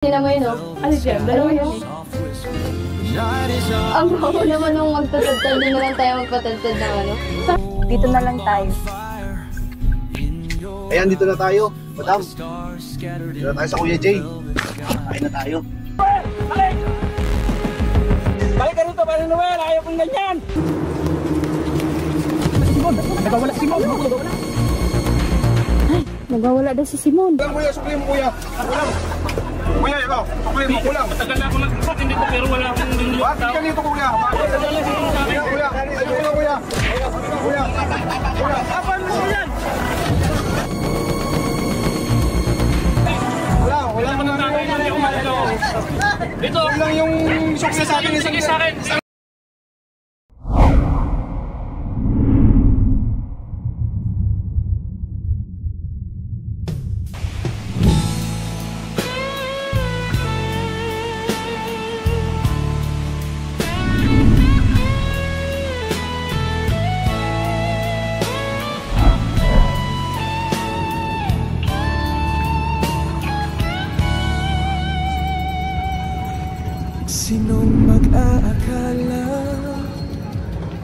Hindi naman yun, no? Ano siya? Dalawa yun eh. Ang bako naman nung magtatagtad, doon na lang tayo magpatagtad ng ano. Dito na lang tayo. Ayan, dito na tayo. Madam, dito na tayo sa Kuya Jay. Kain na tayo. Balik ka rito, Pare Noel! Ayaw kong ganyan! Simon! Nagawala si Simon! Ay, nagwawala daw si Simon. Kulang, kuya, sukli mo, kuya. Kulang. Kuya, ikaw, sukli mo, kulang. Matagal na ako nag-usap, hindi ko pero wala akong nililip Bakit ka nito, kuya? Matagal na si Simon sa akin. Kuya, ayun, kuya. Kuya, kuya. Apan mo yan! Wala mo na Tatay, hindi ako malito. Dito! lang yung sukli sa akin. Sige sa akin! Sinong mag-aakala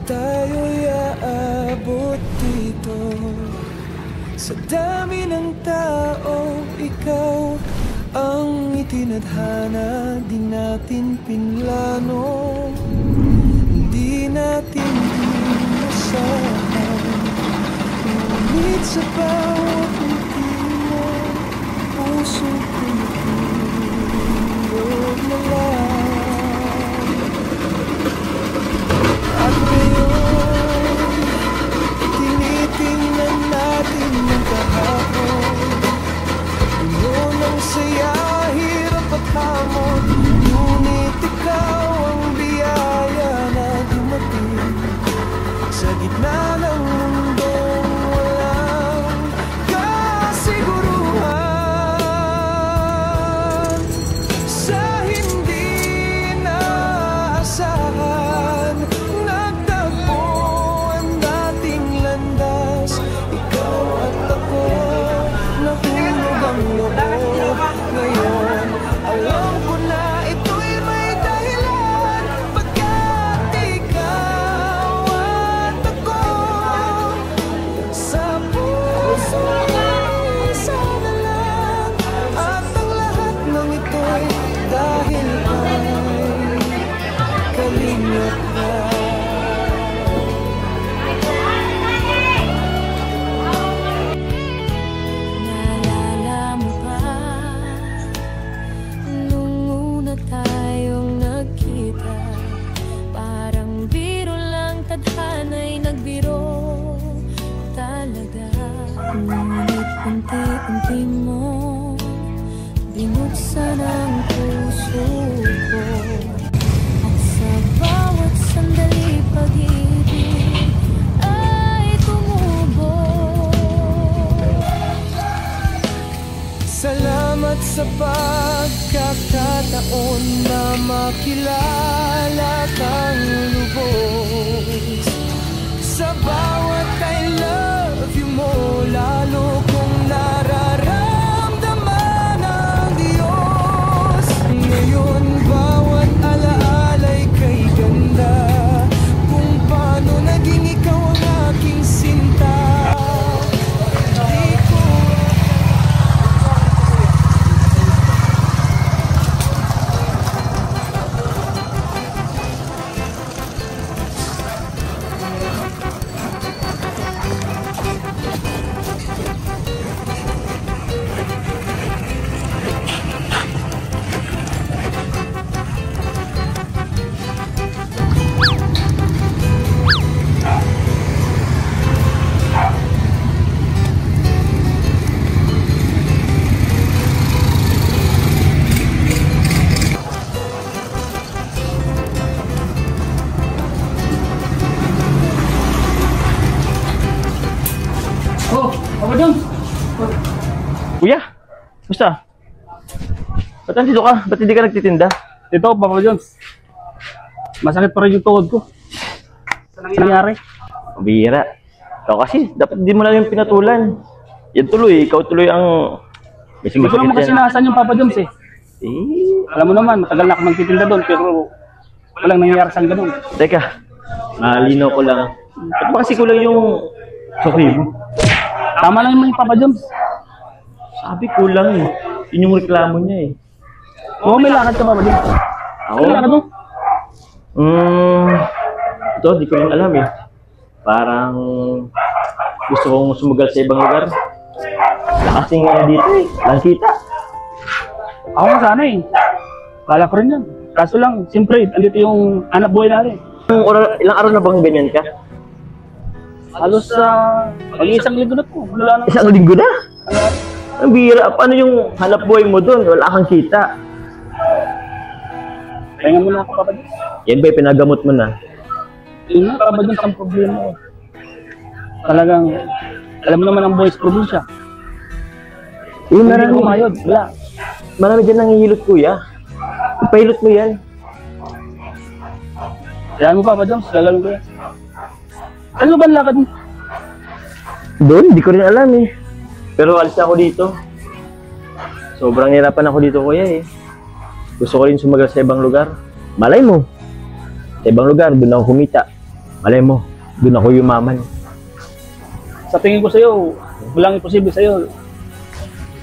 tayo'y aabot dito? Sa dami ng tao, ikaw ang itinadhana. Di natin pinlano, hindi natin inasahan. Ngunit sa bawat ngiti mo, puso ko natulog na lang. At ngayon, tinitingnan natin ang kahapon. Puno ng saya, hirap at hamon. Ngunit ikaw ang biyaya na dumating sa gitna ng mundong walang kasiguruhan. Sa hindi naasahan, nagtagpo ang dating landas. Ikaw at ako, nahulog ang loob. Ngayon, alam ko na ito'y may dahilan. Pagkat ikaw at ako, sa puso ay isa na lang. At ang lahat ng ito'y dahil ay kalingap na. Naalala mo ba nung una tayong nagkita? Parang biro lang, tadhana'y nagbiro talaga. Ngunit unti-unti mo binuksan ang puso ko. At sa bawat sandali pag-ibig ay tumubo. Salamat sa pagkakataon na makilala kang lubos. Sa bawat I love you mo, lalo kong nararamdaman ang Diyos. Ngayon bawat alaala'y kay ganda, kung paano naging ikaw ang aking sinta. Di ko Kuya, basta? Ba't nandito ka? Ba't hindi ka nagtitinda? Ito, Papa Jones. Masakit pa rin yung tuhod ko. Saan nangyari? Bihira. Ikaw kasi, dapat di mo na yung pinatulan. Yan tuloy, ikaw tuloy ang... Hindi ko naman kasi naasan yung Papa Jones eh. Eh, Alam mo naman, matagal na ako magtitinda doon, pero walang nangyayari sa ganun. teka. Malinaw ko lang. Ba't ba kasi kulang yung sukli mo? Tama lang yung Papa Joms. Sabi kulang eh. Yun yung reklamo niya eh. Oo, may lakad ka Papa Joms. Ako? May lakad mo? Ito, di ko rin alam eh. Parang gusto kong sumugal sa ibang lugar. Kasi nga dito eh, lang kita. Ako nga sana eh. Kala ko rin yan. Kaso lang, siyempre, andito yung anak buhay natin. Ilang araw na bang ganyan ka? Halos sa mag-iisang linggo na po. Wala na. Isang linggo na? Ang bira. Paano yung hanap buhay mo doon? Wala kang kita. Kaya muna ako Papa Joms. Yan ba, pinagamot mo na? Yun nga Papa Joms ang problema ko. Talagang, alam mo naman ang boys probinsya. Yung Hindi marami, ko mayod. Wala. marami dyan nangihilot kuya. Ipahilot mo yan. Kaya mo Papa Joms, gagalong ko yan. Ano ba ang lakad mo? Doon, di ko rin alam eh. Pero alis na ako dito. Sobrang nirapan ako dito kuya eh. Gusto ko rin sumagal sa ibang lugar. Malay mo. Sa ibang lugar, doon ako kumita. Malay mo, doon ako yumaman. Sa tingin ko sa'yo, walang imposible sa'yo.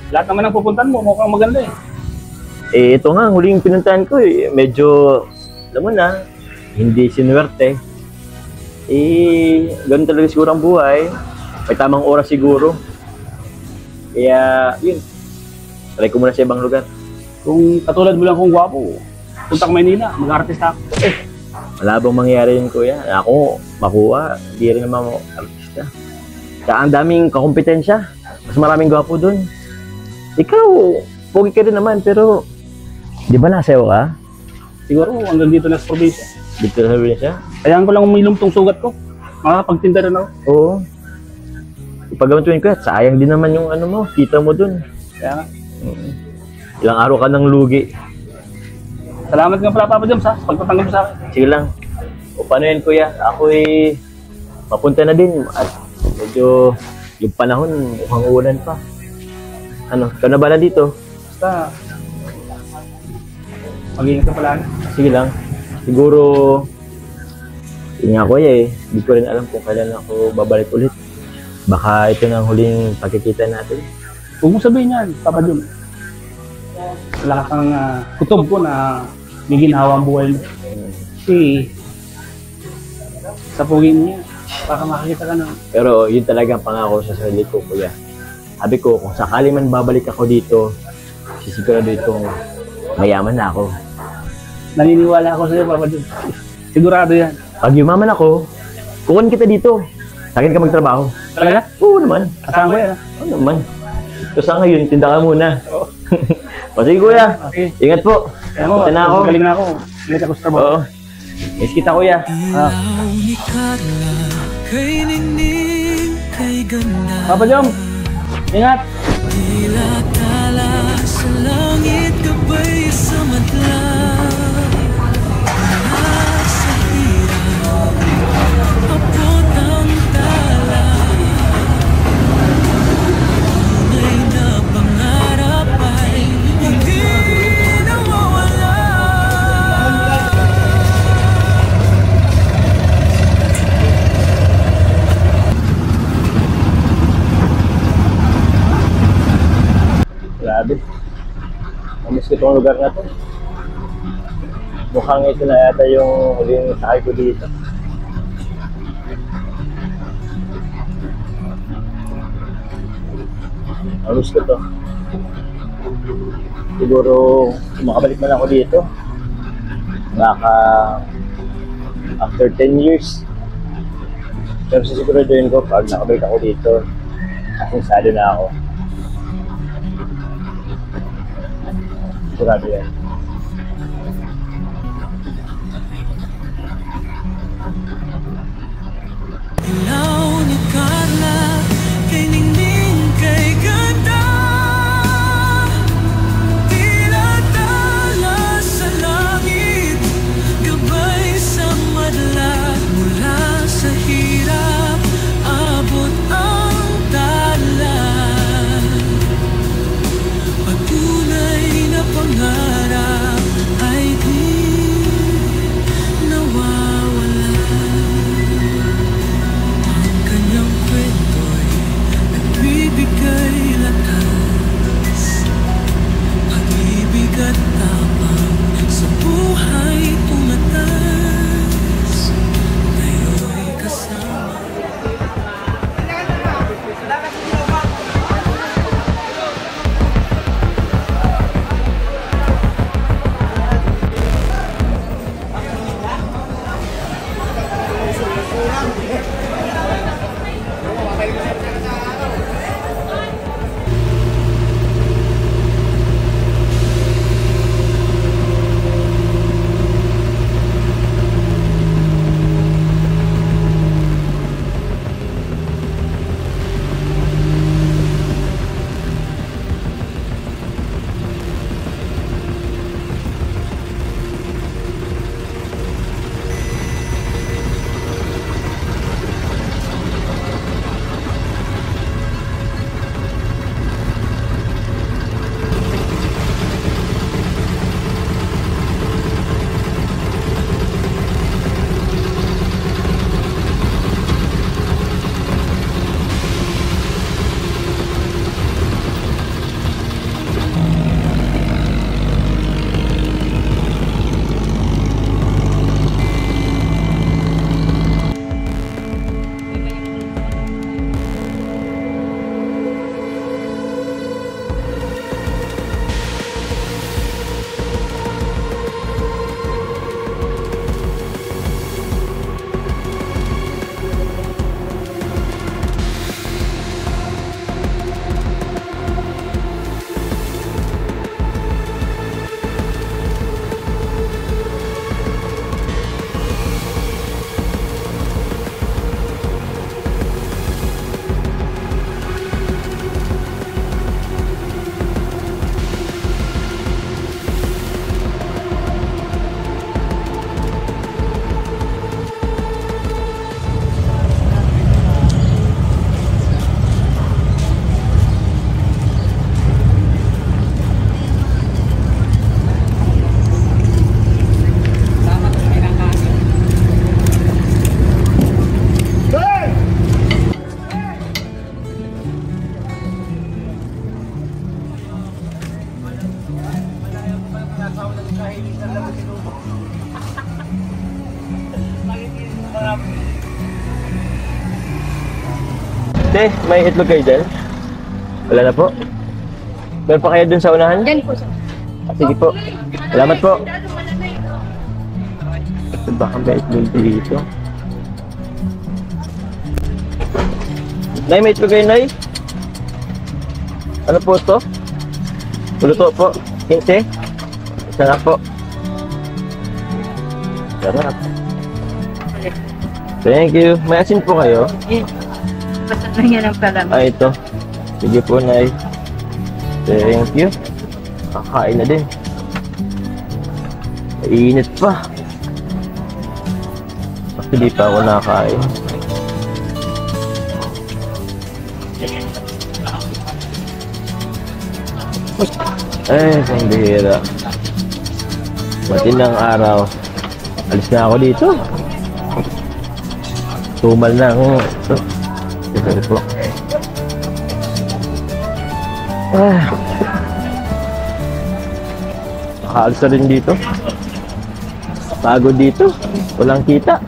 Lahat naman ang pupuntahan mo, mukhang maganda eh. Eh, ito nga, huling pinuntahan ko eh. Medyo, alam mo na, hindi sinuwerte. Eh, ganun talaga siguro ang buhay. May tamang oras siguro. Kaya, yun. Try ko muna sa ibang lugar. Kung katulad mo lang kung gwapo, punta ka Maynila, mag-artista ako. Wala bang mangyari yun, kuya? Ako, makuha. Hindi rin naman ako artista. Kaya ang daming kakompetensya. Mas maraming gwapo dun. Ikaw, pogi ka rin naman, pero di ba nasayaw ka? Siguro hanggang dito na sa probinsya. Dito na sabi niya siya? Kayaan ko lang umilom tong sugat ko. Makakapagtinda rin ako. Oo. Ipagamantuin ko, sayang din naman yung ano mo, kita mo dun. Kaya nga. Ilang araw ka nang lugi. Salamat nga pala Papa Joms ha, sa pagpatanggap mo sa akin. Sige lang. O paano yan, kuya? Ako papunta na din. At medyo yung panahon, mukhang uulan pa. Ano, ikaw na bala dito? Basta, mag-iingat ka pala. Sige lang. Siguro, yun nga kuya eh. Hindi ko rin alam kung kailan ako babalik ulit. Baka ito na ang huling pagkikita natin. Huwag mo sabihin yan, Papa Joms. Wala kang kutob ko na may ginawa ang buhay mo. Kasi, sa pogi mo yan, baka makakita ka na. Pero yun talaga ang pangako sa sarili ko, kuya. Sabi ko, kung sakali man babalik ako dito, sisigurado itong mayaman na ako. Naniniwala ako sa'yo, Papa Joms. Sigurado yan. Pag yumaman ako, kukunin kita dito. Sa akin ka magtrabaho. Talaga? Oo naman. Asahan ko yan ha. Oo naman. So sa ngayon, tinda ka muna. O sige kuya, Okay. ingat po. Kaya mo, Punta na ako. galing na ako. Galing ako sa trabaho. Oo. Miss kita kuya. Ilaw ni Carla, kay ningning, kay ganda. Papa Joms, ingat! Tila tala sa langit, gabay sa madla. Nasa hirap, abot ang tala. Tunay na pangarap ay hindi nawawala. Grabe. Namiss ko itong lugar na to. Mukhang ito na yata yung huling sakay ko dito. Namiss ko to. Siguro kung makabalik man ako dito, baka after 10 years. Pero sisiguraduhin ko pag nakabalik ako dito, asensado na ako. Sigurado yan. Ilaw ni Carla, kay ningning, kay ganda. Tila tala sa langit, gabay sa madla. Mula sa hirap, abot ang tala. Patunay na pangarap Te, may itlog kayo dyan? Wala na po. Meron pa kayo dun sa unahan? Yan po siya. Sige po. Salamat po. Baka may itlog dito. Nay, may itlog kayo, Nay? Ano po ito? Luto po. 15? Isa na po. Sarap. Thank you. May asin po kayo? Basta na yan ang pala. Ah, ito. Sige po, Nay. Thank you. Kakain na din. Mainit pa. Actually, pa ako nakakain. Ay, pambihira. Matinang araw. Alis na ako dito. Tumal na ako. Sorry po. Nakaalis na rin dito. Pagod dito. Walang kita.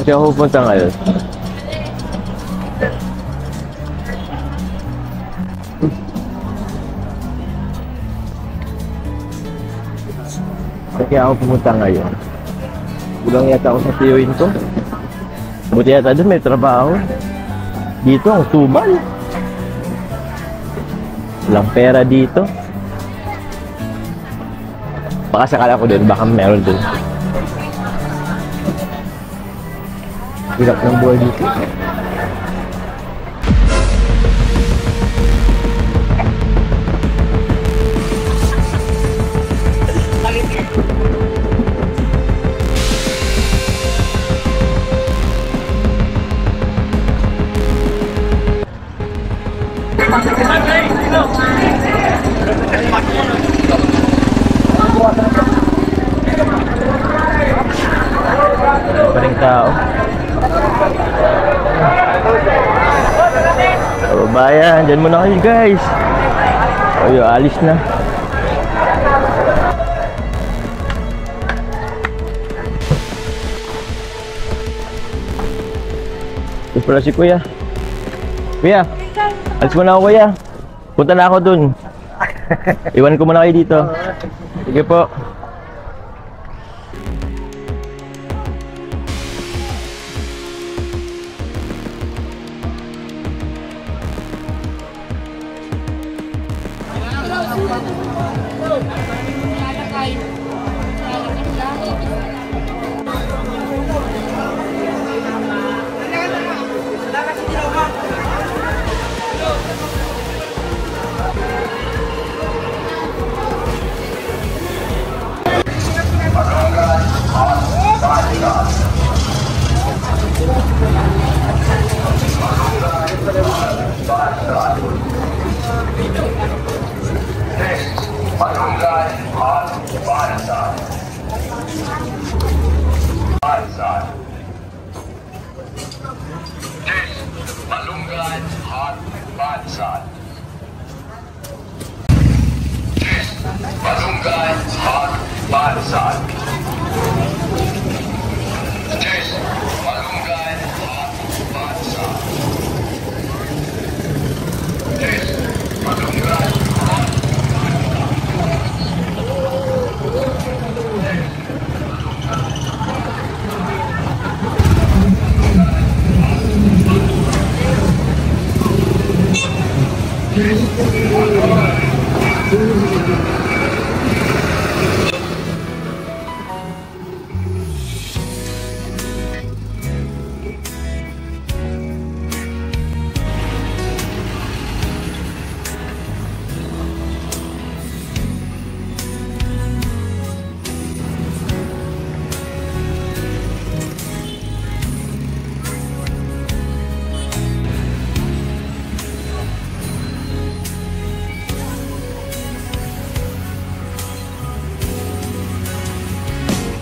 Kasi ako pupunta ngayon. Kaya ako pumunta ngayon. Kulang yata ako sa tiyuin ko. Buti yata doon may trabaho. Dito ang tumal. Walang pera dito. Baka sakala ko doon, baka meron doon. Hirap ng buhay dito. Maraming tao. Kababayan, dyan muna kayo guys. Ayo, alis na. Ito pala si Kuya. Kuya, alis muna ako Kuya. Punta na ako dun. Iwan ko muna kayo dito. Sige po.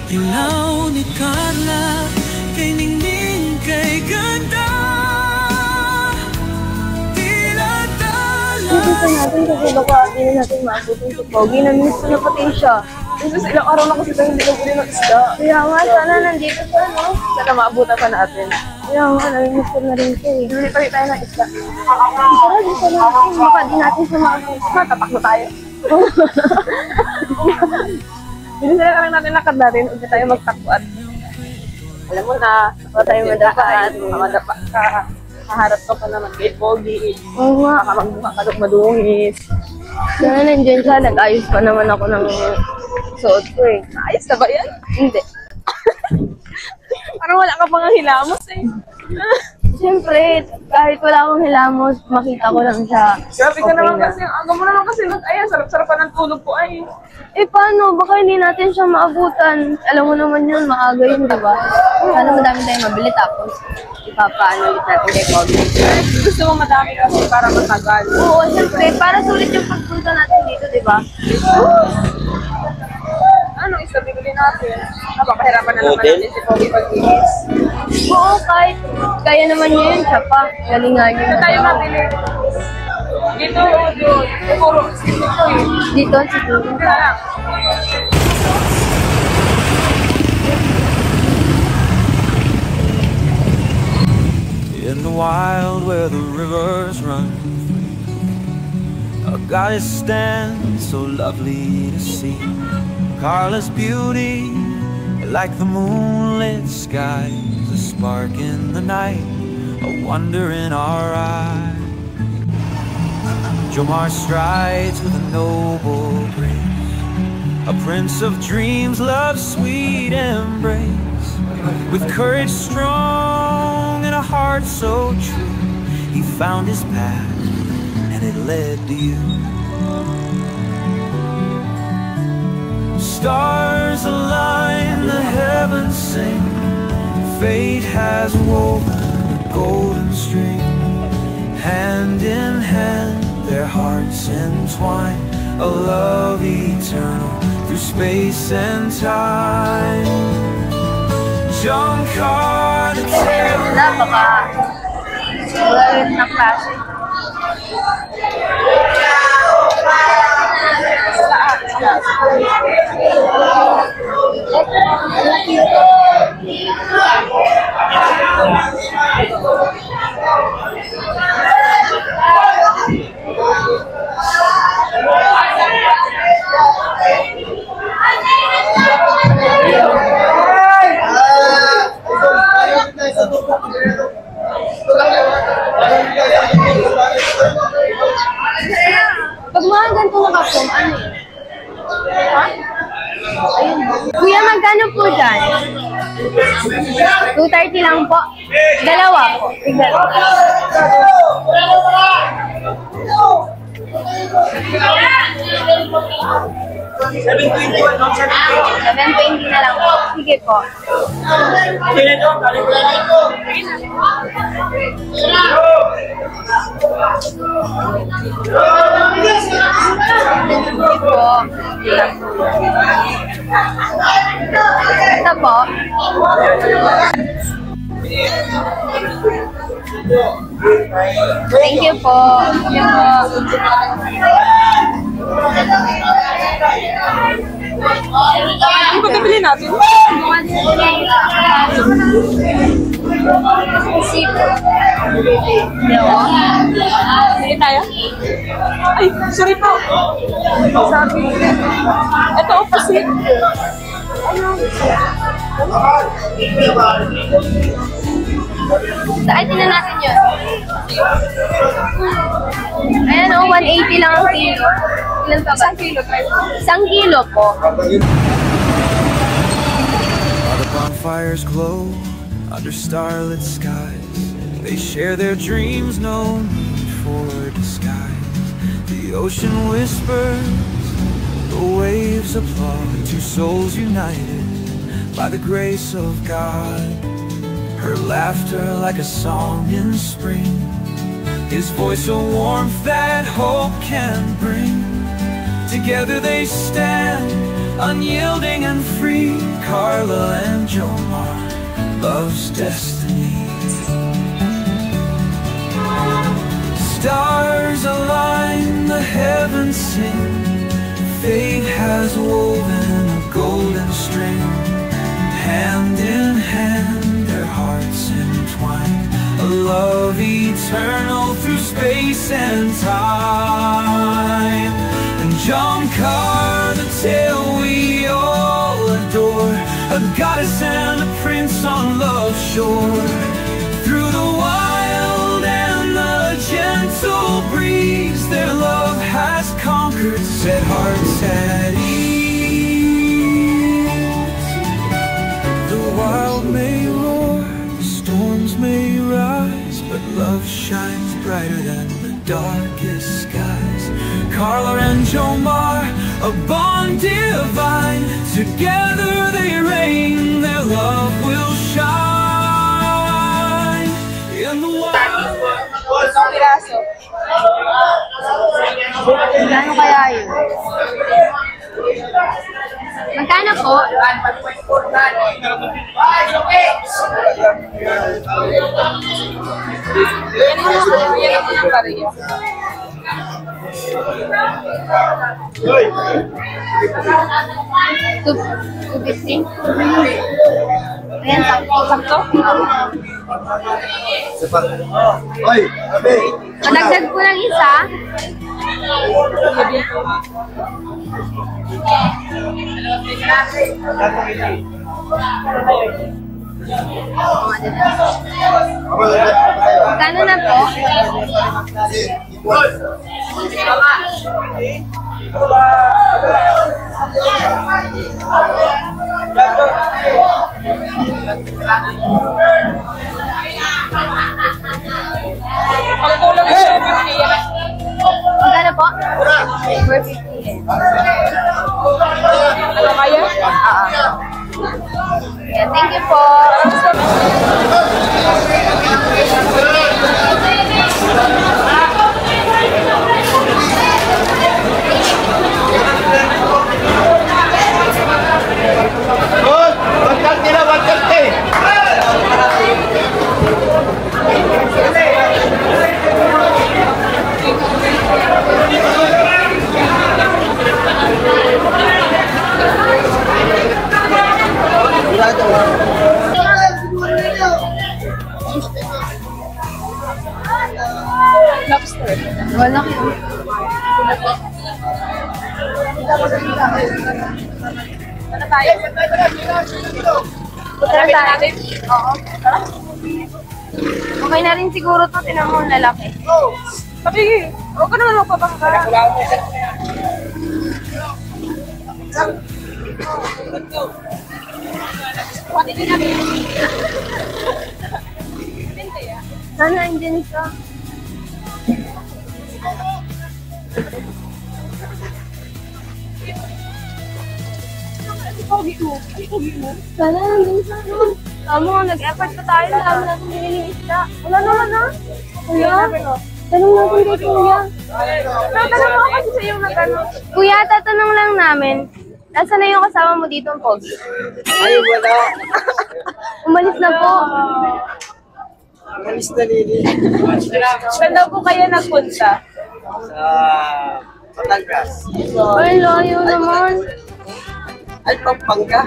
Ilaw ni Carla, kay Ningning, kay Ganda. Tila tala natin kasi baka hindi na natin maabutin si Pogi. Namiss ko na pati siya. Kasi ilang araw na kasi tayo hindi nabili ng isda. Kaya nga, sana nandito siya, no? Sana maabutan pa natin. Kaya nga, namiss ko na rin siya eh. Bili pa rin tayo ng isda. Tara, dito natin. Baka di natin siya maabutin. Tapak na tayo. Hindi na lang natin lakad natin. Hindi tayo magtakbuan. Alam mo na, wala tayo madapaan. Madapa ka. Kaharap ka pa naman kay Pogi. Oo nga. Baka magbuka ka madungis. Sana nandiyan siya. Nag-ayos pa naman ako ng suot ko eh. Ayos na ba yan? Hindi. Parang wala ka pang hilamos eh. Siyempre, kahit wala akong hilamos, makita ko lang siya. Grabe ka Okay naman na. kasi. Ang aga mo naman kasi mag-aya. Sarap-sarapan ng tulog ko ay. Eh paano? Baka hindi natin siya maabutan. Alam mo naman yun, maaga yun, di ba? Sana madami tayong mabili tapos ipapaano ulit natin kay Pogi. Gusto mo madami kasi para matagal. Oo, siyempre, para sulit yung pagpunta natin dito, di ba? Anong isda bibili natin? Pahirapan na naman Hotel? natin si Pogi pag-iis. Oo, kahit kaya naman niya yun, siya pa. Galingan niya. Saan tayo mabili? Dito o doon? Siguro, dito eh. Dito, siguro. Tara. In the wild where the rivers run, a goddess stands so lovely to see. Carla's beauty, like the moonlit skies, a spark in the night, a wonder in our eyes. Jomar strides with a noble grace, a prince of dreams, love's sweet embrace. With courage strong and a heart so true, he found his path and it led to you. Stars align, the heavens sing, fate has woven a golden string. Hand in hand, their hearts entwine, a love eternal through space and time. John Carter tale. Wala, baka wala rin na klase. Pag mga ganito nakapom, ano yun? Ha? Ayun. Kuya, magkano po dyan? 230 lang po. Dalawa po. Tignan. $7.20 na lang po. Sige po. Ito po. Thank you po. Thank you po. Ano ba bibili natin? Sige tayo? Ay, sorry po. Sabi. Ito, opposite. Saan tingnan natin yun? Ayan o, 180 lang ang kilo. Ilan pa ba? Isang kilo po. While the bonfires glow under starlit skies, they share their dreams, no need for disguise. The ocean whispers, the waves applaud, two souls united by the grace of God. Her laughter like a song in spring, his voice a warmth that hope can bring. Together they stand, unyielding and free, Carla and Jomar, love's destiny. stars align, the heavens sing. Fate has woven a golden string. Hand in hand, their hearts entwine. A love eternal through space and time. And John Carr, the tale we all adore, a goddess and a prince on love's shore. Through the wild and the gentle breeze, their love has conquered, set hearts at ease. The wild may roar, the storms may rise, but love shines brighter than the darkest skies. Carla and Jomar, a bond divine, together they reign, their love will shine in the wild. Ano kaya yun? Magkano po? $2.50? Ayan, sakto. Hoy, sabi. Madagdag po ng isa. Magkano na po? Magkano po? 450. Kaya? Yeah, thank you po. Good! 130 na, 130! Lobster. Wala ko. Ano tayo? Punta natin. Oo. Okay na rin siguro to. Tinan mo ang lalaki. Sabi, huwag ka naman magpapangka. Pati din natin. Sana andyan siya. Sana andyan siya. Tama, nag-effort pa tayo. Alam natin nililing isda. Wala naman na. Kuya, tanong natin kay Kuya. Tatanong ako kasi sa iyo na gano'n. Kuya, tatanong lang namin. Nasaan na yung kasama mo dito ang Pogi? Ay, wala. Umalis na po. Malis na Lili. Saan daw po kayo nagpunta? Sa Batangas. Ay, layo naman. Ay, Pampanga.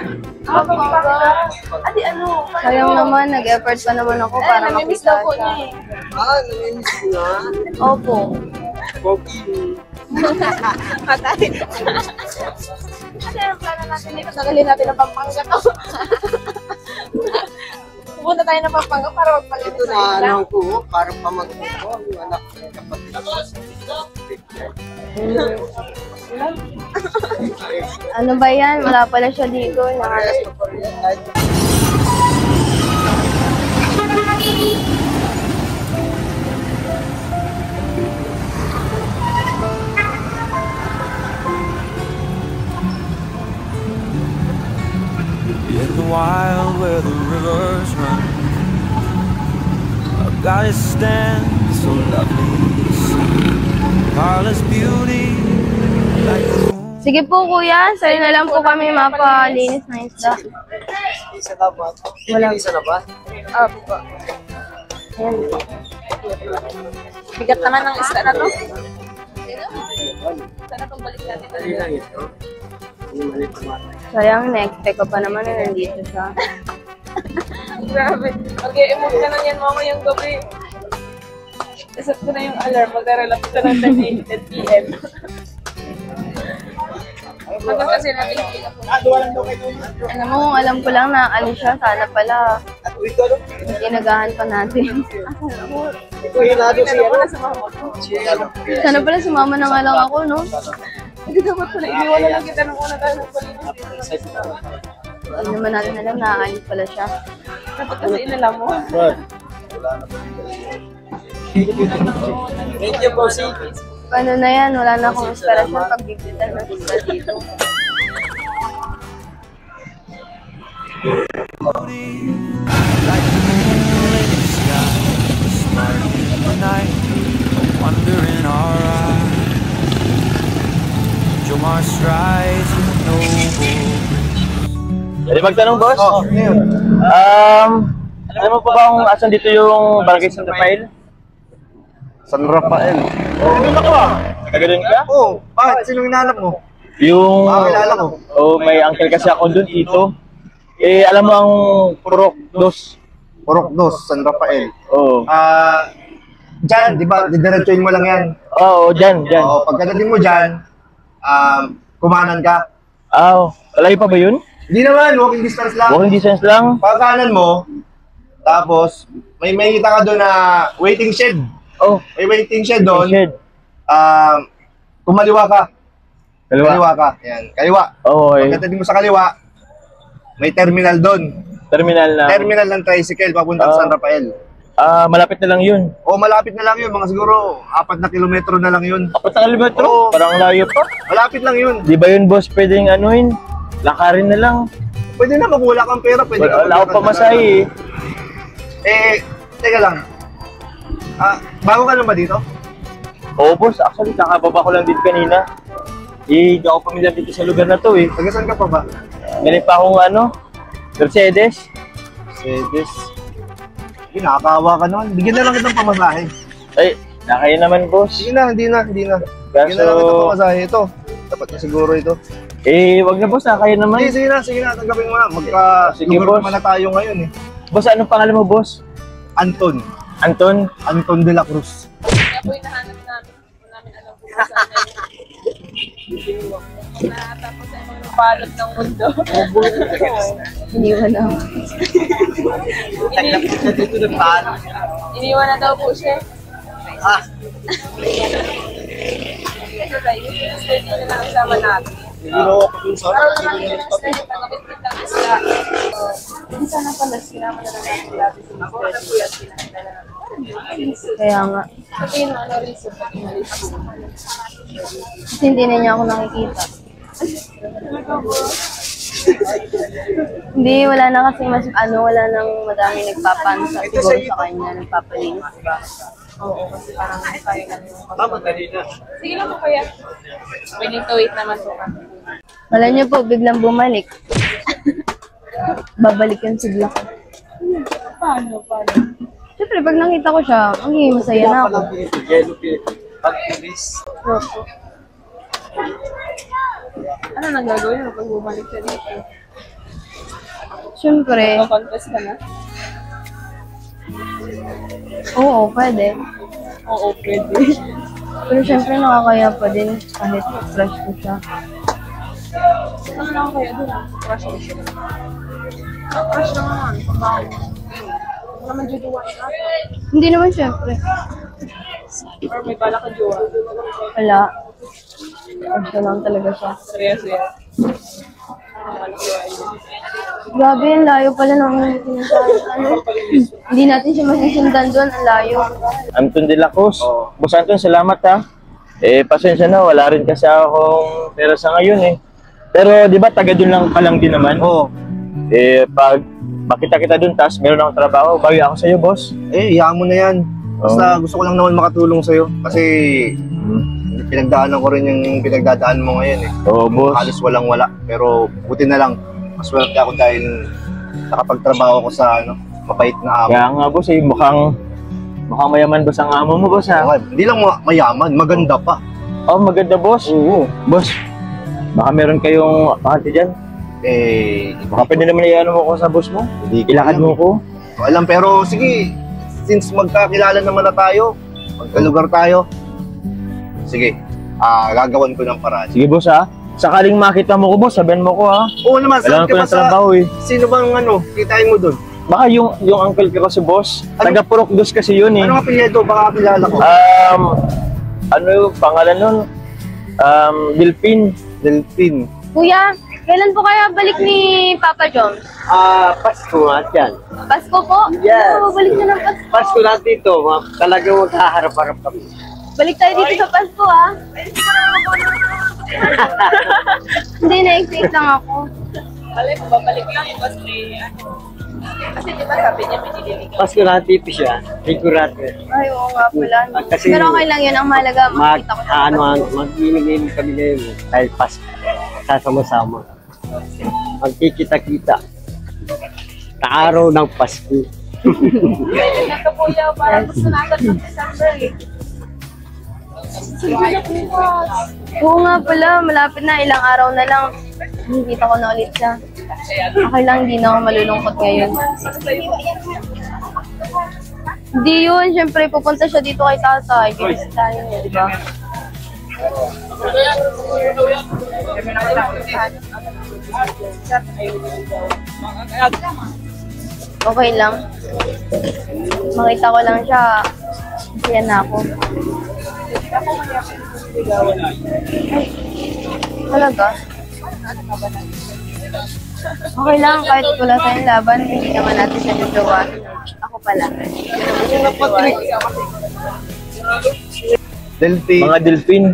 Adi ano? Sayang naman, nag-effort pa naman ako para namimiss makita daw po siya. niya eh. Namimiss ko na. Opo. Pogi. Patay. Kasi ang plano natin dito, tagalin natin ang Pampanga to. Pupunta tayo ng Pampanga para magpalit Ito na ano ko, parang pamangkin ko. Yung anak ko, kapatid. Ano ba yan? Wala pala siya dito. Nangalas Gusto ko rin kahit In the wild where the rivers run, a goddess stands so lovely to see. Carla's beauty like the moon. Sige po kuya, sa'yo na lang po kami mapalinis ng isda. isa na ba? Wala. Isa na ba? Apo. Ayan. Bigat naman ng isda na to. Sana itong balik natin. Sayang, na-expect ko pa naman na nandito siya. Grabe. Mag-i-emote ka na yan mamayang gabi. Isip ko na yung alarm. Mag-relax ka ng 10 p.m. Bago kasi natin Alam mo, alam ko lang na alis siya. Sana pala tinagahan pa natin. Sana pala sumama na nga lang ako, no? Hindi dapat pala. Iniwan na lang kita nung una tayo ng palinis. Hindi naman natin alam na aalis pala siya. Dapat kasi inalam mo. Thank you, Bossy. Paano na yan? Wala na akong inspirasyon pag bibitan na sila dito. Like the moon in the sky, a spark in the night, a wonder in our eyes. Jomar strides with noble. Pwede magtanong, boss? Alam mo pa ba kung asan dito yung Barangay San Rafael? San Rafael. Ano ka ba? Taga-doon ka? Oo. Bakit? Sinong hinahanap mo? Yung... Kilala ko. May uncle kasi ako doon, Tito. Alam mo ang Purok Dos? Purok Dos, San Rafael. Oo. Diyan, di ba? Didiretsuin mo lang yan. Oo, dyan. Oo, pagkadating mo dyan, kumanan ka. Malayo pa ba yun? Hindi naman, walking distance lang. Walking distance lang? Pagkanan mo, tapos, may makita ka doon na waiting shed. Oh. May waiting shed doon. Shed. Kumaliwa ka. Kaliwa? Kaliwa ka. Yan, kaliwa. Oo. Pagkadating mo sa kaliwa, may terminal doon. Terminal na? Terminal ng tricycle papuntang San Rafael. Malapit na lang yun. Oo, malapit na lang yun. Mga siguro, 4 na kilometro na lang yun. 4 na kilometro? Oo. Parang layo pa. Malapit lang yun. Di ba yun, boss, pwedeng anuhin? Lakarin na lang. Pwede na, magwala kang pera. Pwede Wala akong pamasahe teka lang. Bago ka lang ba dito? Oo, boss. Actually, kakababa ko lang dito kanina. Hindi ako pamilyar dito sa lugar na to eh. Taga saan ka pa ba? Galing pa akong Mercedes. Mercedes. Nakakawa ka naman. Bigyan na lang kitang pamasahe. Ay, nakaya naman, boss. Hindi na. Bigyan na lang kitang pamasahe. Ito. Dapat na siguro ito. Wag na, boss. Nakaya naman. Sige na. Tanggapin mo na. Sige, boss. Lugar naman na tayo ngayon eh. Boss, anong pangalan mo, boss? Anton de la Cruz. Kaya po hinahanap namin. Kung namin alam kung saan natapos sa mga balot ng mundo. Iniwan na ako. Iniwan na daw po siya. Kasi tayo, stay dito na kasama natin. Hindi sana pala sinama na lang natin labi sa Kaya nga. Sabihin mo, ano reason? Kasi hindi na niya ako nakikita. Hindi, wala na kasi wala nang madami nagpapansa siguro sa kanya, nagpapalinis ba? Oo, kasi parang tayo lang yung sige lang po kaya. We need to wait naman po kami. Wala niyo po, biglang bumalik. Babalik yung sigla ko. Paano? Siyempre, pag nakita ko siya, magiging masaya na ako. Opo. Ano nang gagawin mo pag bumalik ka dito? Siyempre, Confess ka na? oo, pwede. Oo, pwede. Pero siyempre, nakakaya pa din kahit crush ko siya. Ano lang kaya doon? Crush mo siya. Crush na naman. Pagbaho. Ano naman juduwa siya? Hindi naman siyempre. Or may bala ka juwa? Wala. Crush lang talaga siya. Seryoso yan. Grabe, ang layo pala ng pinuntahan. Hindi natin siya masusundan doon, ang layo. Anton de la Cruz. Boss Anton, salamat ha. Pasensya na, wala rin kasi akong pera sa ngayon eh. Pero di ba taga doon lang pa lang din naman? Oo. Pag makita kita doon, tas meron akong trabaho, bawi ako sa'yo, boss. Iyaan mo na yan. Basta gusto ko lang naman makatulong sa'yo. Kasi pinagdaanan ko rin yung pinagdadaan mo ngayon eh. Oo, boss. Halos walang-wala. Pero buti na lang. Maswerte ako dahil nakapagtrabaho ko sa mabait na amo. Kaya nga, boss, mukhang Mukhang mayaman boss ang amo mo boss ha. Okay, hindi lang mayaman, maganda pa. Oh, maganda boss. Oo. Boss, baka meron kayong pakante dyan. Baka pwede naman i-ano mo ko sa boss mo. Hindi ko Ilakad alam mo eh. ko. Alam, pero sige, since magkakilala naman na tayo, magkalugar tayo, sige, gagawan ko ng paraan. Sige boss ha. Sakaling makita mo ko boss, sabihan mo ko ha. Oo naman, Kailangan ko ng trabaho eh. Sino bang kitain mo doon? Baka yung uncle ko si boss. Ano? Taga Purok Dos kasi yun eh. Ano nga apelyido? Baka kilala ko. Ano yung pangalan nun? Delphin. Delphin. Kuya, kailan po kaya balik ni Papa John? Pasko nga yan. Pasko po? Yes. Balik na ng Pasko. Pasko na dito, talagang magkaharap-harap kami. Balik tayo dito sa Pasko, ha? Hindi, na-excite lang ako. Babalik lang yung Pasko kasi di ba sabi niya pinili ka. Pasko na dito siya, sigurado. Ay, oo nga pala. Kasi Pero okay lang yun. Ang mahalaga, makikita ko sa Pasko. mag-inig kami ngayon dahil Pasko. Sasama-sama. Magkikita-kita. Sa araw ng Pasko. Ito po yung parang gusto na agad ng December eh. Oo nga pala, malapit na. Ilang araw na lang. Nakikita ko na ulit siya. Okay lang, hindi na ako malulungkot ngayon. Hindi yun. Siyempre, pupunta siya dito kay tatay. Kinisitahin niya, di ba? Okay lang. Makita ko lang siya. Kaya na ako. Ay, talaga? Okay lang, kahit wala tayong laban, hindi naman natin siya jojowahin. Ako pala. Delphin. Mga Delphin.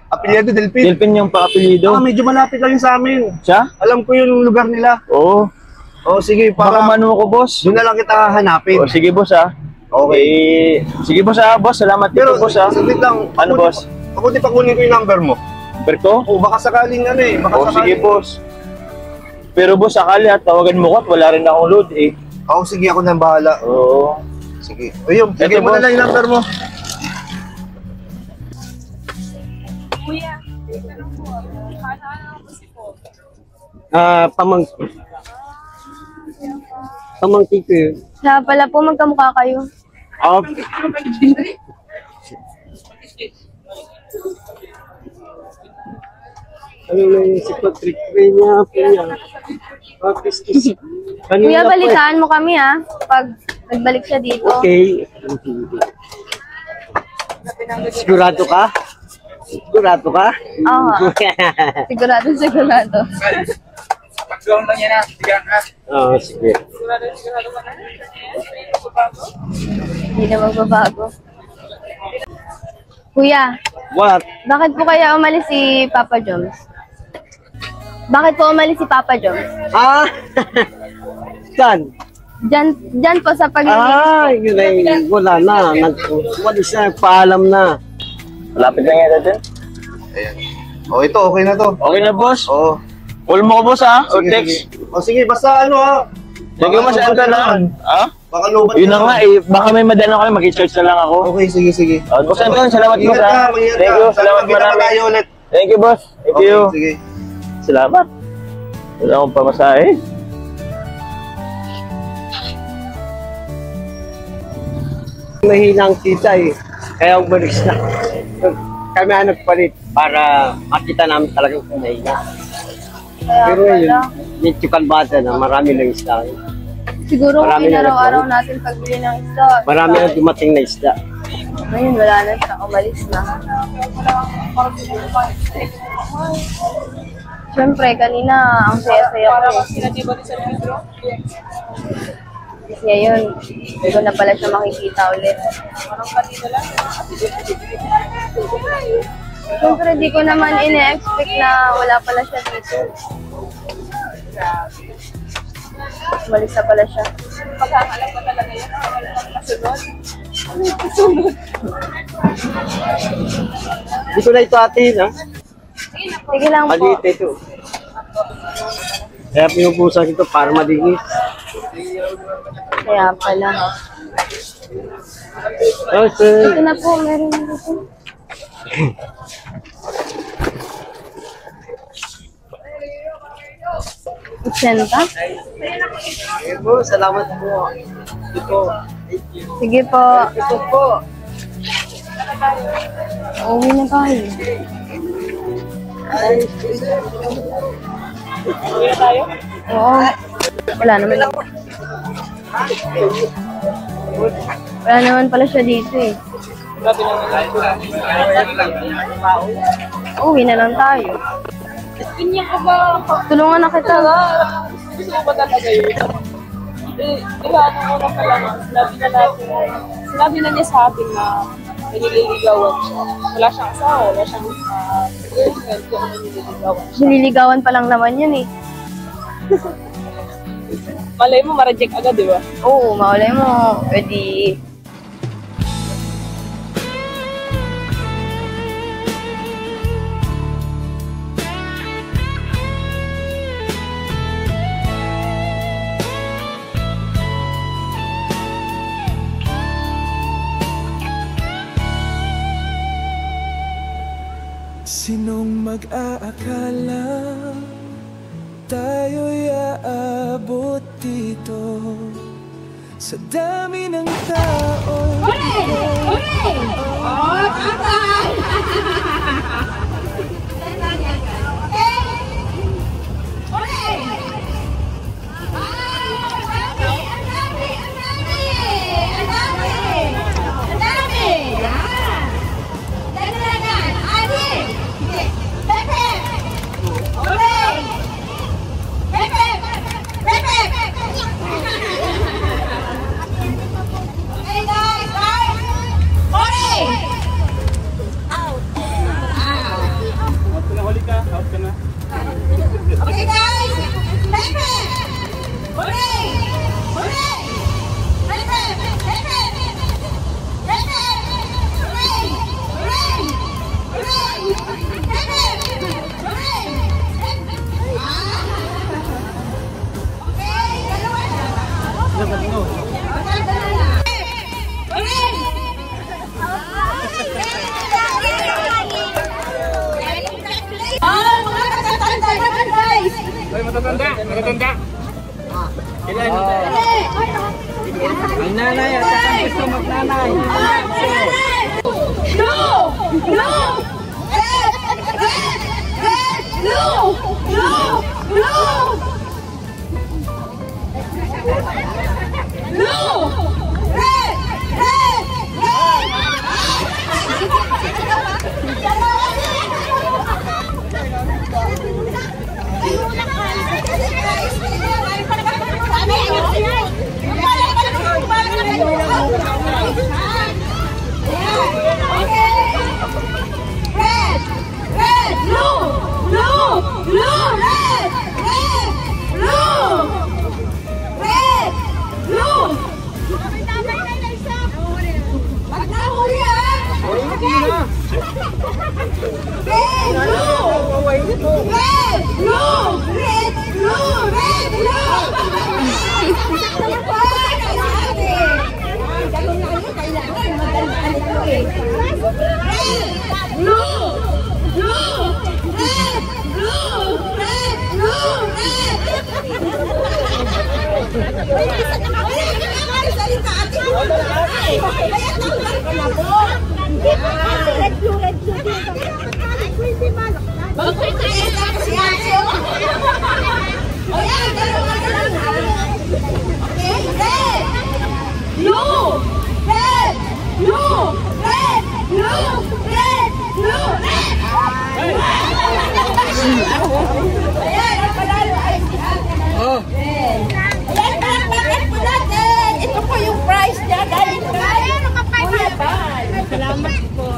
Apelyido Delphin. Delphin yung pa-apelyido. Medyo malapit lang yun sa amin. Siya? Alam ko yung lugar nila. Oo. Sige, Baka para mano ko boss. doon na lang kita hahanapin. O sige boss ha. Okay. Sige boss ha, boss. Salamat Pero dito boss ha. saglit lang. Ano boss? Ako di pa kunin ko yung number mo. Number ko? O baka sakaling baka O sige sakaling. boss. Pero boss, sakali ha, tawagan mo ko at wala rin akong load eh. Sige, ako nang bahala. Oo. Sige. Ayun, Eto, bigay mo boss. na lang yung number mo. Kuya, tanong po, paano po si po? Pamangkin ko yun. Kaya pala po, magkamukha kayo. Ano na yung si Patrick Ray niya, Kuya? Kuya, balitaan mo kami, ha? Pag nagbalik siya dito. Okay. Sigurado ka? Sigurado ka? Oo. Sigurado, sigurado. Sige. Hindi na magbabago. Kuya, What? bakit po kaya umalis si Papa Joms? Bakit po umalis si Papa Joms? Saan? Diyan po sa pagiging... Yun ay wala na. Walis na, paalam na. Malapit na nga natin. Ayan. Ito, okay na to. Okay na boss. Oo. Call mo ko boss ha. O Sige, text. sige. Sige, basta ha. Sige mas anta lang. Ha? Baka lubat Yun na nga eh. Baka may madala ko mag-search na lang ako. Okay, sige, sige. Boss Anton, salamat boss Ingat ka, ha. mag-ingat Thank you, ka. salamat Kita marami. tayo ulit. Thank you boss. Thank Okay, you. sige. Salamat. Wala akong pamasahe. Mahinang kita eh. Kaya umalis na. Kami ang nagpalit para makita namin talagang kung mahina. Kaya Pero yun, pala. medyo kalbada na marami ng isda. Siguro marami kung na inaraw-araw nagpalit. natin pagbili ng isda. Marami ang dumating na isda. Ngayon, wala na siya. Umalis na. Siyempre, kanina, ang saya-saya ko. Ngayon, hindi ko na pala siya makikita ulit. Siyempre, di ko naman ine-expect na wala pala siya dito. Umalis na pala siya. Pagkakalam ko talaga yun, wala nang kasunod. Hindi ko na ito atin, ha? Sige lang po. Maliit ito. Kaya pinupusan ito para malinis. Kaya pala. Ito na po, meron na dito. Iksenta? Salamat po. Ito. Sige po. Ito po. Uwi na tayo. Uwi na tayo? Oo. Wala naman. Wala naman pala siya dito eh. Grabe naman. Uwi na lang tayo. Ganyan ka ba? Tulungan na kita. Gusto ko ba talaga yun? Di ba, ano una pa lang, sinabi na niya sa atin na nililigawan siya. Wala siyang asawa, wala siyang girlfriend, kaya nililigawan siya. Nililigawan pa lang naman yun eh. Malay mo, ma-reject agad, di ba? Oo, maulay mo. Pwede. Sinong mag-aakala tayo'y aabot dito sa dami ng tao. Okay guys, Pepe! Hooray! Hooray! Pepe! Pepe! Pepe! Hooray! Hooray! Hooray! Pepe! Hooray! Okay, dalawa na. Hooray! Matatanda. Ilan? Ang nanay at saka gusto magnanay. Blue! Blue! Red! Red! Red! Blue! Blue! Blue! Blue! Red! Red! Ito po yung price niya. Galing salamat po.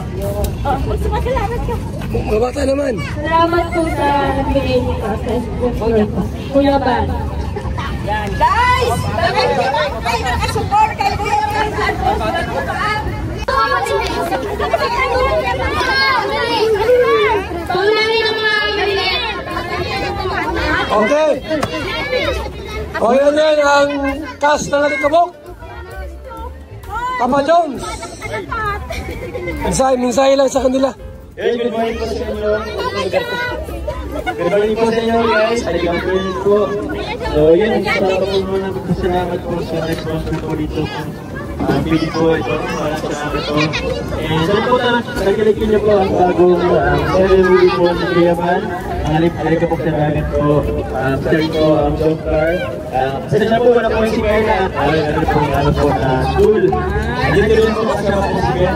Salamat ka. Mabata naman. Salamat po sa nagbigay niyo sa Facebook. Kuya Ban. Guys! Kayo nakasupport kay Kuya Ban. Okay. O yan ang cast ng Alikabok. Papa Jones! Mensahe lang sa kanila. Good morning po sa inyo. Good morning po sa inyo guys. Aligang po. So yun, salamat po sa response po dito. Pili po ito para sa ito. And sana po nagkalikin niyo po ang bagong ceremony po sa Kriyaman. Halika po sa dagat po. Starting po ang golf car. Sana po wala po yung si Kayla. Ano po yung po na school. Dito rin po kasama po si Kayla.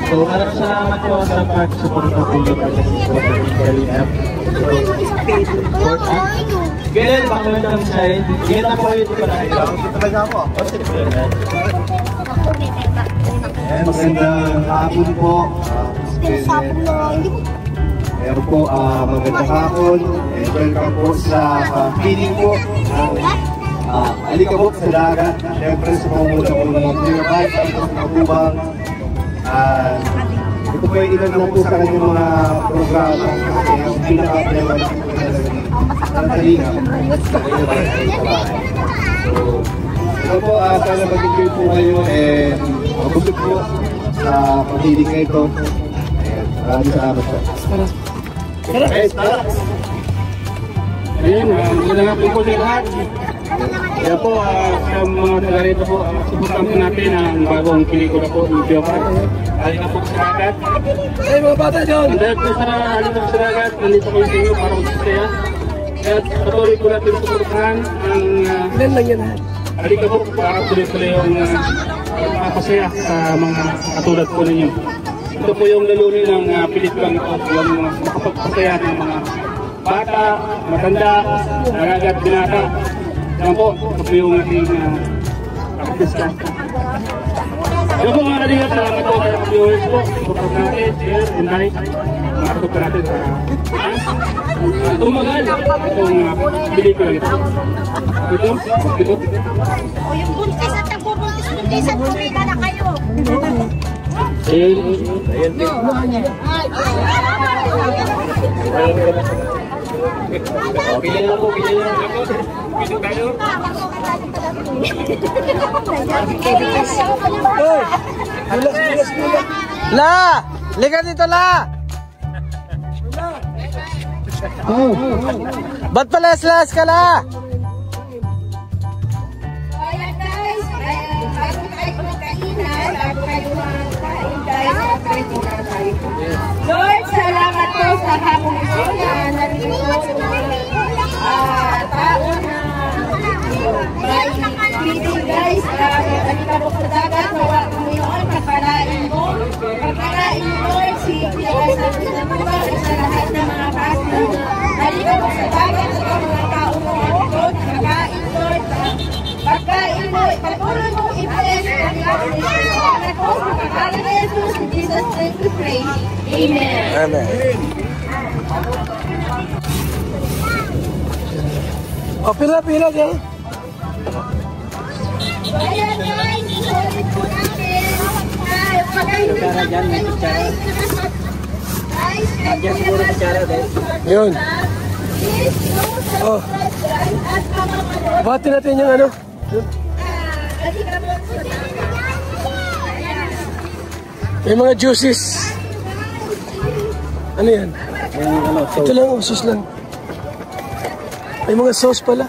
So maraming salamat po sa pag-support po po sa Kayla. Ganyan, baka lang ang side. Ganyan na po ito pa na ito. Talaga ako. Magandang hapon po. Meron po, magandang hapon. And welcome po sa feeling po. Alikabok sa dagat. Siyempre sa pamumuno po ng Clear Bike. Ito sa Matubang. Ito po yung ilan lang po sa kanyang mga programa. Yung pinaka-prevalent po talaga ng Kalinga. So, ito po, sana mag-enjoy po kayo and mabusog po sa pag-hiling na ito. Maraming salamat po. Guys, tara! Ayun, magandang hapon po sa lahat. Kaya po, sa mga taga rito po, subukan po natin ang bagong pelikula po, yung Biopark. Halika po sa dagat. Hey mga bata dyan! Dahil po sa halika po sa dagat, nandito ko sa inyo para magsasaya. At patuloy po natin suportahan ang Ilan lang yan ha? halika po para tuloy-tuloy yung makapasaya sa mga katulad po ninyo. Ito po yung laluri ng pelikulang ito, yung makapagpasaya ng mga bata, matanda, nangagat, binata. Yan po, ito po yung ating artista. Ito po mga kalingat, salamat po kayo viewers po. Support natin, share, and like. Makatutok natin sa tumagal itong pelikula ito. Ito. O yung buntis at nagbubuntis at tumila na kayo. Ayun. Pili lang po, pili lang. Pili tayo. La! Liga dito, La! Ba't palas-las ka, La? Ayan guys, bago tayo magkainan, bago tayo magkain guys, Lord, salamat po sa hapong ito na narito tao na may feeding guys, Alikabok sa dagat, nawa ko ngayon, pagpalain mo, Lord, si Pilihan sa Pinamuha, sa lahat ng mga pastor na Alikabok sa dagat, sa mga tao mo, Lord, pagkain, Lord, pagkain mo, ipatuloy mo, i-bless, salamat po sa pagkain ni Jesus, in Jesus' name we pray. Amen. Amen. O, pila dyan. Ayan guys, isulit po natin. Kutsara dyan, may kutsara. Dyan siguro kutsara din. Yun. Oh. Bati natin yung ano. May mga juices. Ano yan? Ito lang, sauce lang. May mga sauce pala.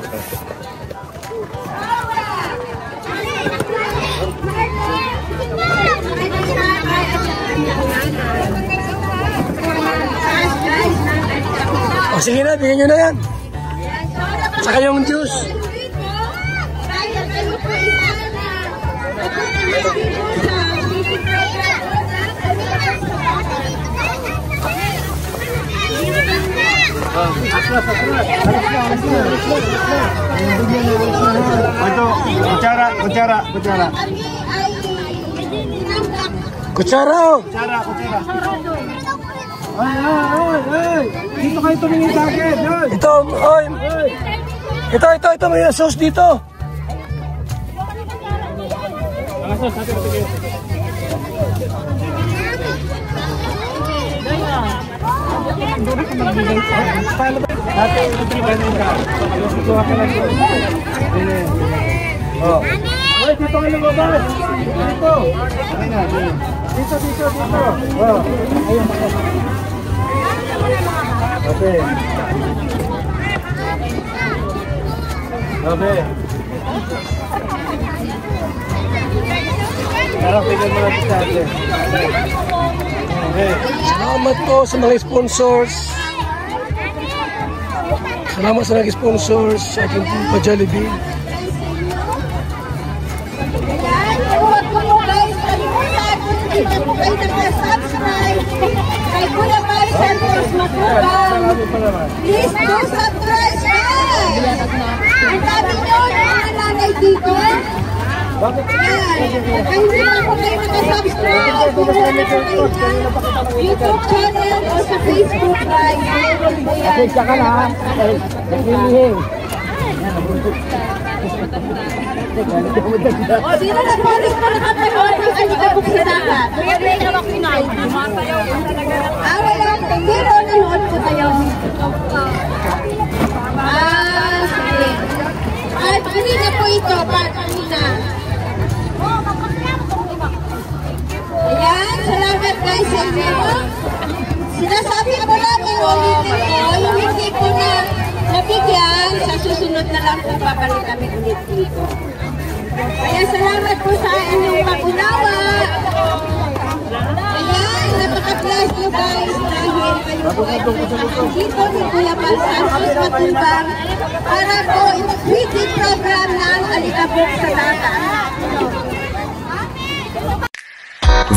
O sige na, bigyan nyo na yan. Saka yung juice. Ito, kutsara. Kutsara oh. Kutsara. Ay. Dito kayo tumingin sa akin. Ito, oy. Ito, may sauce dito. dito kayo lumabas. Dito. Dito. Wow. Ayun. Okay. Okay. Parang tignan mo natin sa atin. Okay. Salamat po sa mga sponsors. Salamat sa mga sponsors sa aking pa Jollibee. Huwag ko mo guys, kalimutan kung hindi na po kayo nag-subscribe kay Kuya Mari Santos Matubang. Please do subscribe guys! Ang dami nyo yung nanay dito. Kaya hindi na po kayo nag-subscribe kung wala na po kayo na YouTube channel o sa Facebook guys. Pasensya ka na. Naglilihing. O, sino na polis pa nakapanood ng Alikabok sa Dagat? Wala. Pero nanood ko tayo. Sige. At kanina po ito, kanina. Ayan, salamat guys sa inyo. Sinasabi ko lang yung ulitin ko, yung hindi ko na nabigyan, sa susunod na lang kung babalik kami ulit dito. Kaya salamat po sa inyong pag-unawa. Ayan, napaka-bless nyo guys dahil kayo po ay dito ni Kuya Mari Santos Matubang para po ito-tweeting program ng Alikabok sa Dagat.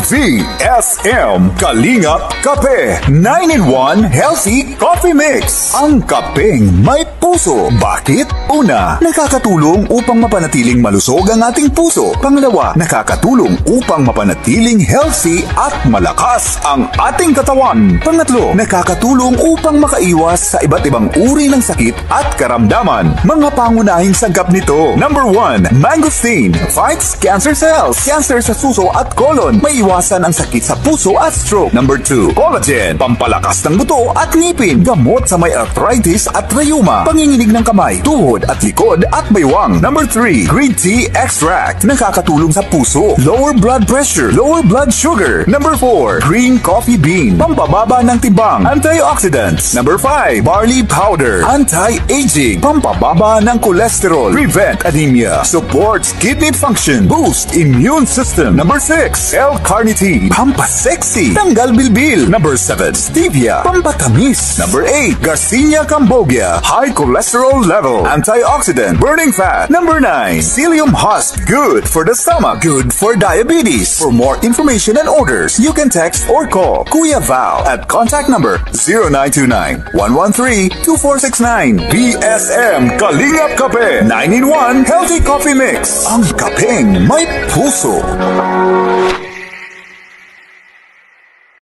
VSM Kalingap Kape 9-in-1 Healthy Coffee Mix. Ang kapeng may puso. Bakit? Una, nakakatulong upang mapanatiling malusog ang ating puso. Pangalawa, nakakatulong upang mapanatiling healthy at malakas ang ating katawan. Pangatlo, nakakatulong upang makaiwas sa iba't ibang uri ng sakit at karamdaman. Mga pangunahing sagap nito. Number 1, mangosteen fights cancer cells. Cancer sa suso at colon. May iwasan ang sakit sa puso at stroke. Number 2, collagen, pampalakas ng buto at ngipin, gamot sa may arthritis at rheuma, panginginig ng kamay, tuhod at likod at baywang. Number 3, green tea extract, nakakatulong sa puso, lower blood pressure, lower blood sugar. Number 4, green coffee bean, pampababa ng tibang, antioxidants. Number 5, barley powder, anti-aging, pampababa ng cholesterol, prevent anemia, supports kidney function, boost immune system. Number 6, L-carnitine, pampasexy, tanggal bilbil. Number 7, stevia, pampatamis. Number 8, Garcinia cambogia, high cholesterol level, antioxidant, burning fat. Number 9, psyllium husk, good for the stomach, good for diabetes. For more information and orders, you can text or call Kuya Val at contact number 0929-113-2469. BSM Kalingap Kape 9-in-1 Healthy Coffee Mix. Ang kapeng may puso.